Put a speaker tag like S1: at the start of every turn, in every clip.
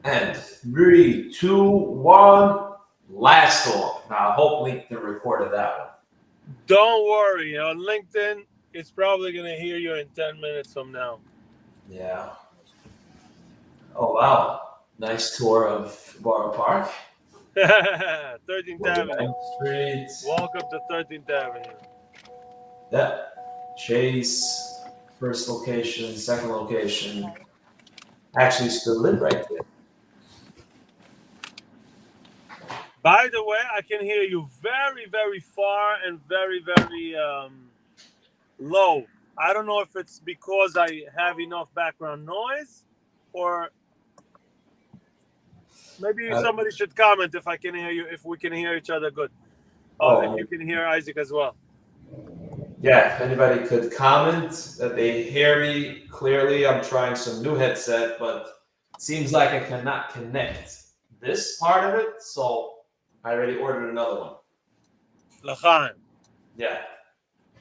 S1: And 3, 2, 1, blast off. Now, hopefully, they recorded that one.
S2: Don't worry. On LinkedIn, it's probably going to hear you in 10 minutes from now.
S1: Yeah. Oh, wow. Nice tour of Borough Park.
S2: 13th Avenue.
S1: Woodland Street.
S2: Welcome to 13th Avenue.
S1: Yeah. Chase, first location, second location. Actually, still live right there.
S2: By the way, I can hear you very, very far and very, very low. I don't know if it's because I have enough background noise or maybe somebody should comment if I can hear you, if we can hear each other good. If you can hear Isaac as well.
S1: Yeah, if anybody could comment that they hear me clearly. I'm trying some new headset, but it seems like I cannot connect this part of it, so I already ordered another one.
S2: L'chaim.
S1: Yeah.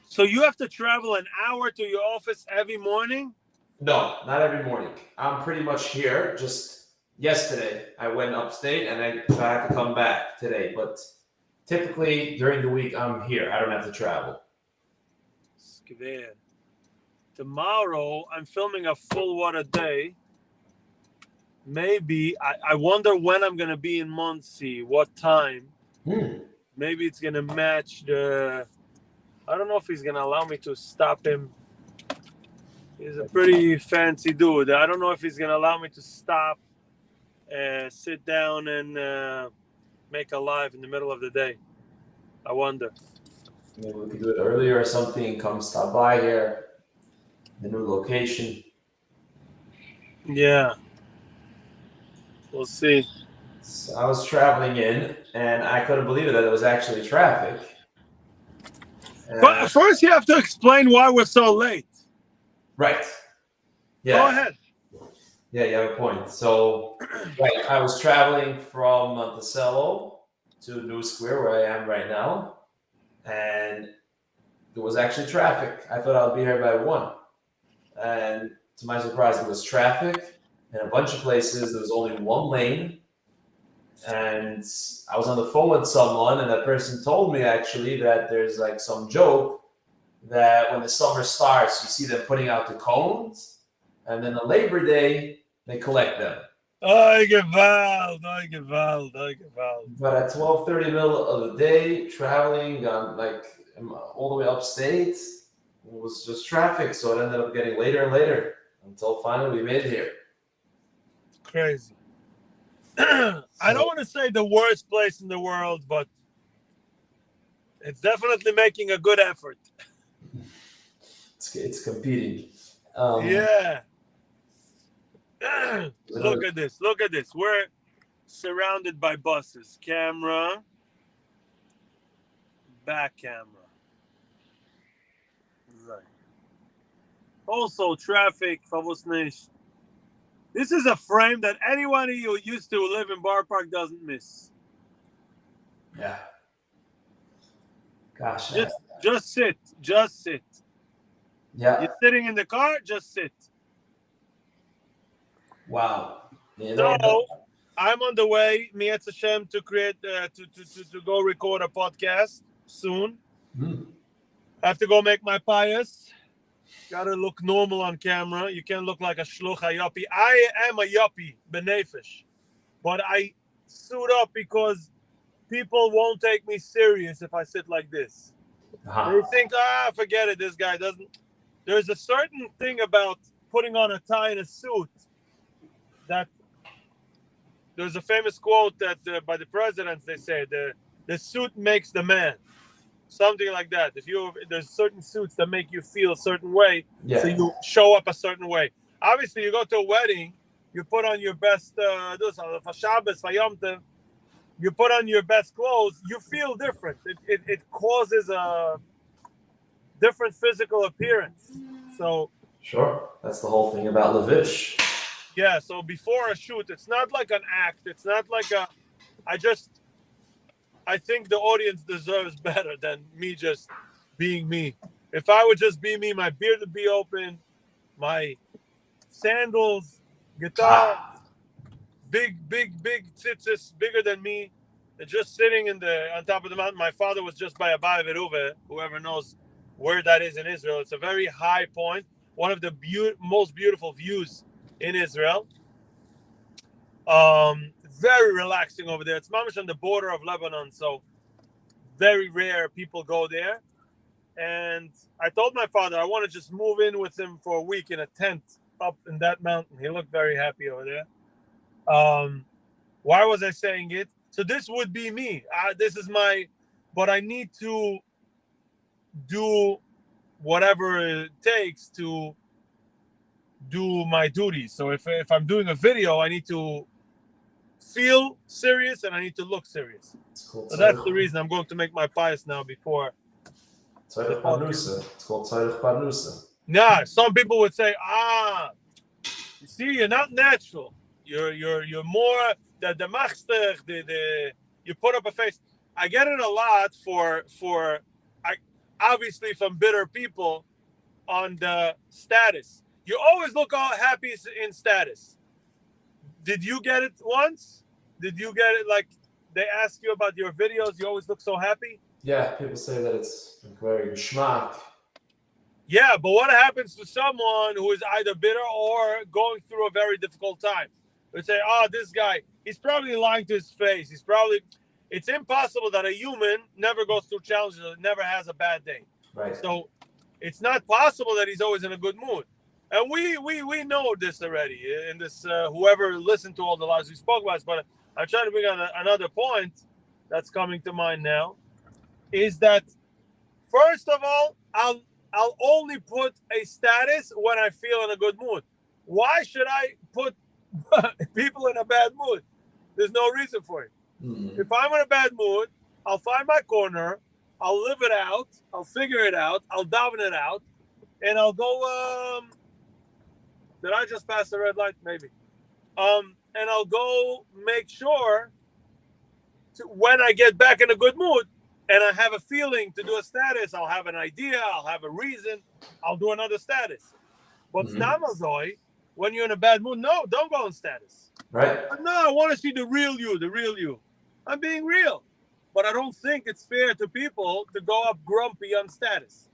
S2: So you have to travel an hour to your office every morning?
S1: No, not every morning. I'm pretty much here. Just yesterday, I went upstate and I had to come back today. But typically during the week, I'm here. I don't have to travel.
S2: Skver. Tomorrow, I'm filming a full water day. Maybe, I wonder when I'm going to be in Muncie, what time. Maybe it's going to match the... I don't know if he's going to allow me to stop him. He's a pretty fancy dude. I don't know if he's going to allow me to stop, sit down, and make a live in the middle of the day. I wonder.
S1: Maybe we could do it earlier or something. Come stop by here. The new location.
S2: Yeah. We'll see.
S1: So I was traveling in, and I couldn't believe it that it was actually traffic.
S2: But first, you have to explain why we're so late.
S1: Right. Yeah.
S2: Go ahead.
S1: Yeah, you have a point. So, right, I was traveling from Monticello to New Square, where I am right now, and there was actually traffic. I thought I'd be here by 1. And to my surprise, there was traffic in a bunch of places. There was only one lane. And I was on the phone with someone, and that person told me actually that there's like some joke that when the summer starts, you see them putting out the cones, and then on Labor Day, they collect them.
S2: Ay, gewalt.
S1: But at 12:30 middle of the day, traveling like all the way upstate, it was just traffic, so it ended up getting later and later until finally we made it here.
S2: Crazy. I don't want to say the worst place in the world, but it's definitely making a good effort.
S1: It's competing.
S2: Yeah. Look at this. We're surrounded by buses. Camera. Back camera. Right. Also, traffic. Favos nicht. This is a frame that anyone who used to live in Borough Park doesn't miss.
S1: Yeah. Gosh.
S2: Just sit.
S1: Yeah.
S2: You're sitting in the car, just sit.
S1: Wow.
S2: So I'm on the way, Mietz Hashem, to create to go record a podcast soon. I have to go make my pious. Gotta look normal on camera. You can't look like a shluch, a yuppie. I am a yuppie, benefesh. But I suit up because people won't take me serious if I sit like this. They think, forget it, this guy doesn't. There's a certain thing about putting on a tie and a suit that there's a famous quote that by the presidents, they say, the suit makes the man. Something like that. There's certain suits that make you feel a certain way, so you show up a certain way. Obviously, you go to a wedding, you put on your best, for Shabbos, for Yom Tov, you put on your best clothes, you feel different. It causes a different physical appearance. So
S1: sure, that's the whole thing about Levish.
S2: Yeah, so before a shoot, it's not like an act. It's not like I think the audience deserves better than me just being me. If I would just be me, my beard would be open, my sandals, guitar, big tzitzis, bigger than me. They're just sitting on top of the mountain. My father was just by a Ba'aviruve, whoever knows where that is in Israel. It's a very high point, one of the most beautiful views in Israel. Very relaxing over there. It's mamish on the border of Lebanon, so very rare people go there. And I told my father I want to just move in with him for a week in a tent up in that mountain. He looked very happy over there. Why was I saying it? So this would be me. This is but I need to do whatever it takes to do my duties. So if I'm doing a video, I need to feel serious and I need to look serious. So that's the reason I'm going to make my pious now before.
S1: It's called Tzarech Parnusa.
S2: Yeah, some people would say, you see, you're not natural. You're more the machster, you put up a face. I get it a lot obviously from bitter people on the status. You always look all happy in status. Did you get it once? Did you get it like they ask you about your videos? You always look so happy?
S1: Yeah, people say that it's very geschmack.
S2: Yeah, but what happens to someone who is either bitter or going through a very difficult time? They say, this guy, he's probably lying to his face. It's impossible that a human never goes through challenges and never has a bad day.
S1: Right.
S2: So it's not possible that he's always in a good mood. And we know this already. In this, whoever listened to all the lives we spoke about, but I'm trying to bring on another point that's coming to mind now, is that first of all, I'll only put a status when I feel in a good mood. Why should I put people in a bad mood? There's no reason for it. Mm-hmm. If I'm in a bad mood, I'll find my corner, I'll live it out, I'll figure it out, I'll daven it out, and I'll go, did I just pass the red light? Maybe. And I'll go make sure when I get back in a good mood and I have a feeling to do a status, I'll have an idea, I'll have a reason, I'll do another status. But Snamazoi, when you're in a bad mood, no, don't go on status.
S1: Right.
S2: No, I want to see the real you. I'm being real. But I don't think it's fair to people to go up grumpy on status.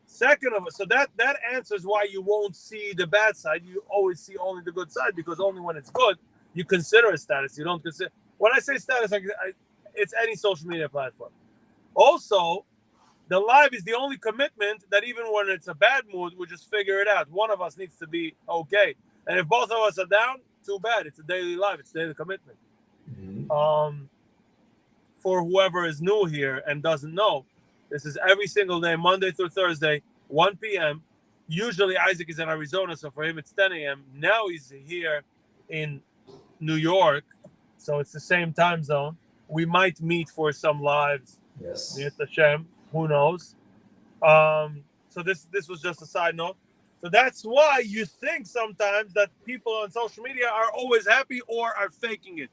S2: Second of it, so that answers why you won't see the bad side. You always see only the good side, because only when it's good, you consider a status. You don't consider... When I say status, it's any social media platform. Also, the live is the only commitment that even when it's a bad mood, we just figure it out. One of us needs to be okay. And if both of us are down, too bad. It's a daily life. It's a daily commitment. Mm-hmm. For whoever is new here and doesn't know, this is every single day, Monday through Thursday, 1 p.m. Usually Isaac is in Arizona, so for him it's 10 a.m. Now he's here in New York, so it's the same time zone. We might meet for some lives.
S1: Yes.
S2: Hashem, who knows? So this was just a side note. So that's why you think sometimes that people on social media are always happy or are faking it.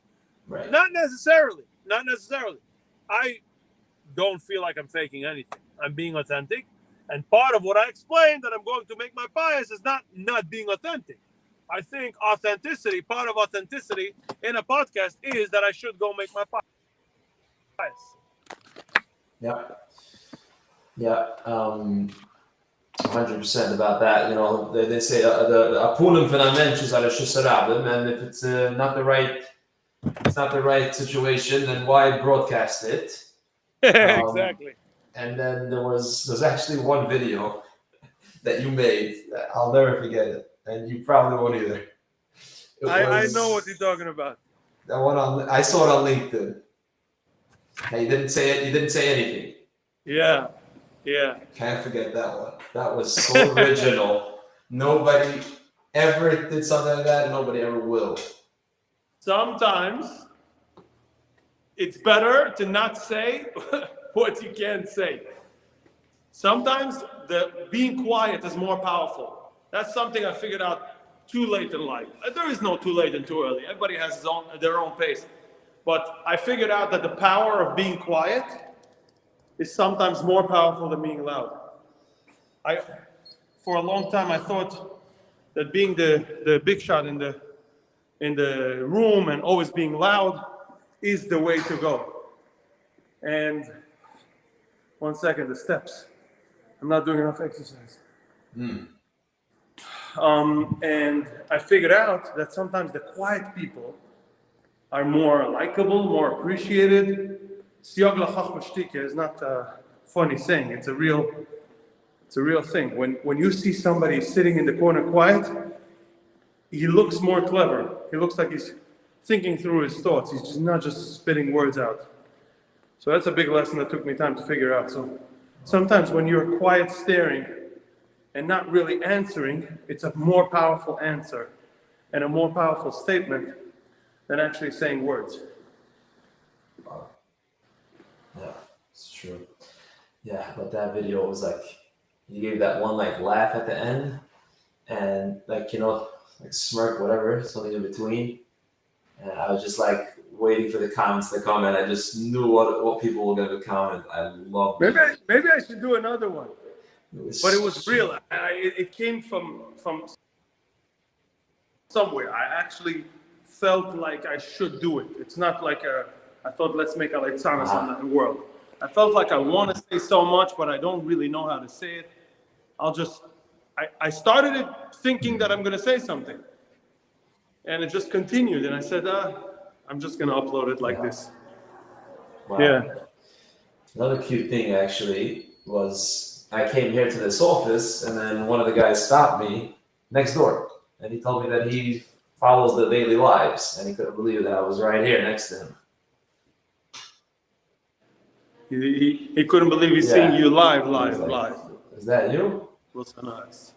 S1: Right.
S2: Not necessarily. I don't feel like I'm faking anything. I'm being authentic. And part of what I explained that I'm going to make my bias is not being authentic. I think part of authenticity in a podcast is that I should go make my bias.
S1: Yeah. 100% about that. You know, they say the apunim for mensch is ala shusarabim, and if it's not the right situation, then why broadcast it?
S2: Exactly.
S1: And then there's actually one video that you made. I'll never forget it, and you probably won't either.
S2: I know what you're talking about.
S1: That one I saw it on LinkedIn. Hey, you didn't say it. You didn't say anything.
S2: Yeah.
S1: Can't forget that one. That was so original. Nobody ever did something like that. Nobody ever will.
S2: Sometimes it's better to not say what you can't say. Sometimes the being quiet is more powerful. That's something I figured out too late in life. There is no too late and too early. Everybody has their own pace. But I figured out that the power of being quiet is sometimes more powerful than being loud. For a long time, I thought that being the big shot in
S3: in the room and always being loud is the way to go. And 1 second, the steps. I'm not doing enough exercise. And I figured out that sometimes the quiet people are more likable, more appreciated. Siyag lachach b'shtika is not a funny saying. It's a real thing. When you see somebody sitting in the corner quiet, he looks more clever. He looks like he's thinking through his thoughts. He's just not just spitting words out. So that's a big lesson that took me time to figure out. So sometimes when you're quiet staring and not really answering, it's a more powerful answer and a more powerful statement than actually saying words.
S1: Wow. Yeah, it's true. Yeah, but that video was like, you gave that one like laugh at the end and like, you know, like smirk, whatever, something in between. And I was just like waiting for the comments to come, and I just knew what people were going to comment. I love it.
S3: Maybe I should do another one. But it was real. It came from somewhere. I actually felt like I should do it. It's not like I thought, let's make a leitzanas on the world. I felt like I want to say so much, but I don't really know how to say it. I started it thinking that I'm going to say something. And it just continued. And I said, I'm just going to upload it like this.
S1: Wow.
S3: Yeah.
S1: Another cute thing actually was I came here to this office, and then one of the guys stopped me next door. And he told me that he follows the daily lives, and he couldn't believe that I was right here next to him.
S3: He couldn't believe he's seeing you live.
S1: Is that you?
S3: Was nice.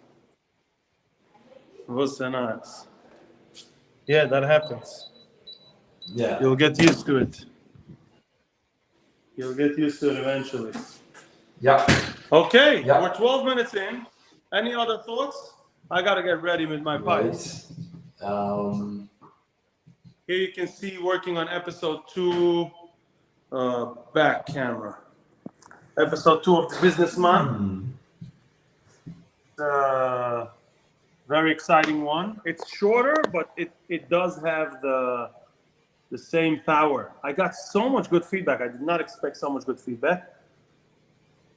S3: Yeah, that happens.
S1: Yeah.
S3: You'll get used to it. You'll get used to it eventually.
S1: Yeah.
S3: Okay,
S1: Yeah.
S3: we're 12 minutes in. Any other thoughts? I gotta get ready with my pipes.
S1: Right.
S3: Here you can see working on episode 2, back camera. Episode 2 of The Businessman. Very exciting one. It's shorter, but it does have the same power. I got so much good feedback. I did not expect so much good feedback.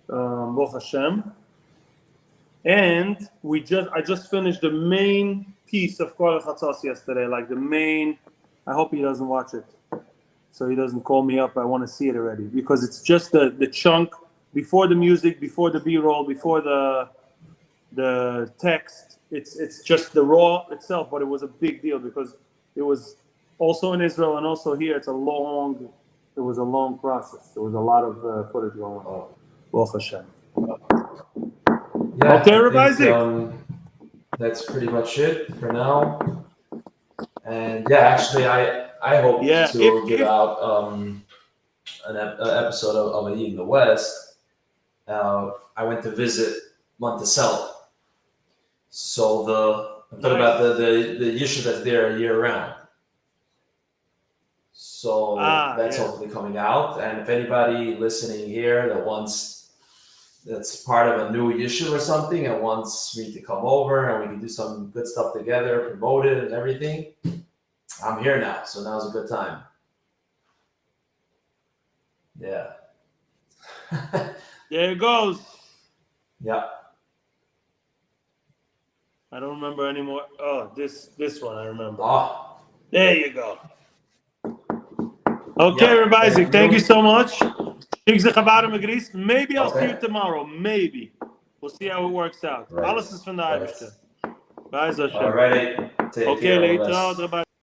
S3: Baruch Hashem. And I just finished the main piece of Kol Chatzos yesterday, like the main. I hope he doesn't watch it, so he doesn't call me up. I want to see it already because it's just the chunk before the music, before the B-roll, before the text. It's just the raw itself, but it was a big deal because it was also in Israel and also here. It was a long process. There was a lot of footage going on. Baruch Hashem.
S1: Yeah,
S3: okay, Rabbi Isaac.
S1: That's pretty much it for now. And yeah, actually, I hope to give out an episode of Ari in the West. I went to visit Monticello. So I'm talking about the yeshiva that's there year round. So that's hopefully coming out. And if anybody listening here that's part of a new yeshiva or something and wants me to come over and we can do some good stuff together, promote it and everything, I'm here now. So now's a good time. Yeah.
S3: There it goes.
S1: Yeah.
S3: I don't remember anymore. Oh, this one I remember.
S1: Oh.
S3: There you go. Okay, Rabbi Isaac, thank you so much. Maybe I'll see you tomorrow. Maybe. We'll see how it works out.
S1: Right.
S3: Alles is van de Eibischte. Bye, Zashem.
S1: Alrighty. Take care.
S3: Okay, later.